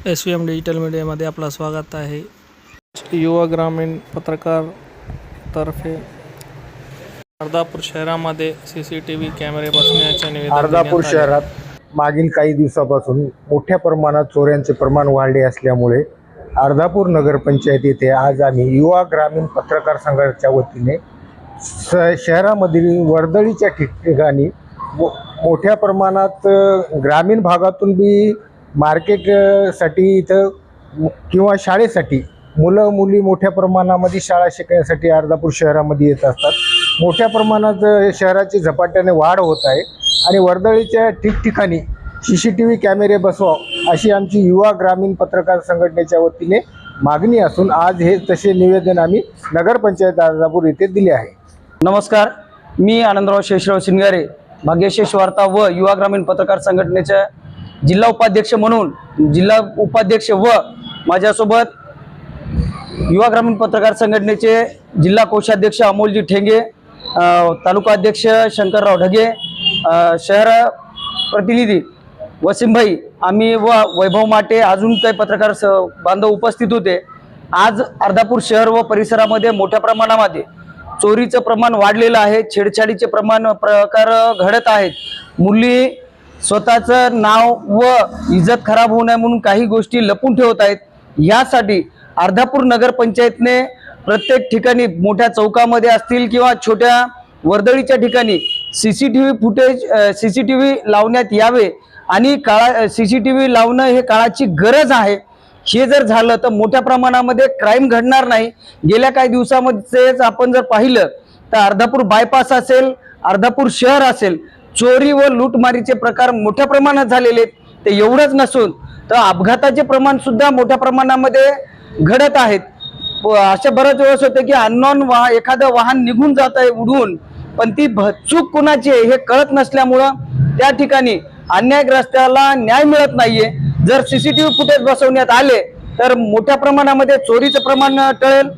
SVM digital मीडियामध्ये आपलं स्वागत आहे। युवा ग्रामीण पत्रकार तर्फे अर्धापूर शहरामध्ये CCTV कॅमेरे बसवण्याचे निवेदन अर्धापूर शहरात मागील काही दिवसापासून मोठ्या प्रमाणात चोऱ्यांचे प्रमाण वाढले असल्यामुळे अर्धापूर नगरपंचायत येथे आज आम्ही युवा ग्रामीण पत्रकार संघाच्या वतीने शहरामधील वर्दळीच्या ठिकाणी मोठ्या प्रमाणात ग्रामीण भागातून बी मार्केटसाठी इथं किंवा शाळेसाठी मुलं मुली मोठ्या प्रमाणामध्ये शाळा शिकण्यासाठी अर्धापूर शहरामध्ये येत असतात। मोठ्या प्रमाणात शहराची झपाट्याने वाढ होत आहे आणि वर्दळीच्या ठिकठिकाणी CCTV कॅमेरे बसवा अशी आमची युवा ग्रामीण पत्रकार संघटनेच्या वतीने मागणी असून आज हे तसे निवेदन आम्ही नगरपंचायत अर्धापूर येथे दिले आहे। नमस्कार, मी आनंदराव शेषराव शिंगारे, भाग्यशेष वार्ता व युवा ग्रामीण पत्रकार संघटनेच्या जिल्हा उपाध्यक्ष म्हणून जिल्हा उपाध्यक्ष व माझ्यासोबत युवा ग्रामीण पत्रकार संघटनेचे जिल्हा कोषाध्यक्ष अमोलजी ठेंगे, तालुका अध्यक्ष शंकरराव ढगे, शहर प्रतिनिधी वसीमभाई, आम्ही व वैभव माटे अजून काही पत्रकार बांधव उपस्थित होते। आज अर्धापूर शहर व परिसरामध्ये मोठ्या प्रमाणामध्ये चोरीचं प्रमाण वाढलेलं आहे, छेडछाडीचे प्रकार घडत आहेत। मुली स्वतःचं नाव व इज्जत खराब होऊ नये म्हणून काही गोष्टी लपून ठेवत आहेत। यासाठी अर्धापूर नगरपंचायतने प्रत्येक ठिकाणी मोठ्या चौकामध्ये असतील किंवा छोट्या वर्दळीच्या ठिकाणी CCTV लावण्यात यावे आणि CCTV लावणं हे काळाची गरज आहे। हे जर झालं तर मोठ्या प्रमाणामध्ये क्राईम घडणार नाही। गेल्या काही दिवसामध्येच आपण जर पाहिलं तर अर्धापूर बायपास असेल, अर्धापूर शहर असेल, चोरी व लूटमारीचे प्रकार मोठ्या प्रमाणात झालेले आहेत। ते एवढंच नसून तर अपघाताचे प्रमाण सुद्धा मोठ्या प्रमाणामध्ये घडत आहेत। अशा बऱ्याच वेळेस होते की अननोन एखादं वाहन निघून जात आहे उडून, पण ती चूक कुणाची आहे हे कळत नसल्यामुळं त्या ठिकाणी अन्यायग्रस्ताला न्याय मिळत नाहीये। जर CCTV फुटेज बसवण्यात आले तर मोठ्या प्रमाणामध्ये चोरीचं प्रमाण टळेल,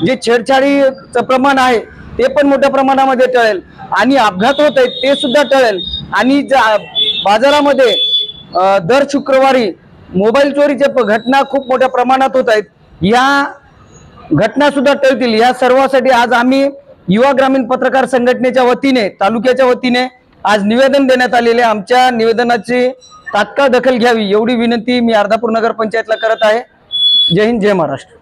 जे छेडछाडीचं प्रमाण आहे ते पण मोठ्या प्रमाणामध्ये टळेल आणि अपघात होत आहेत ते सुद्धा टळेल। आणि बाजारामध्ये दर शुक्रवारी मोबाईल चोरीच्या घटना खूप मोठ्या प्रमाणात होत आहेत, या घटना सुद्धा टळतील। या सर्वांसाठी आज आम्ही युवा ग्रामीण पत्रकार संघटनेच्या वतीने तालुक्याच्या वतीने आज निवेदन देण्यात आलेले। आमच्या निवेदनाची तात्काळ दखल घ्यावी एवढी विनंती मी अर्धापूर नगरपंचायतला करत आहे। जय हिंद, जय महाराष्ट्र।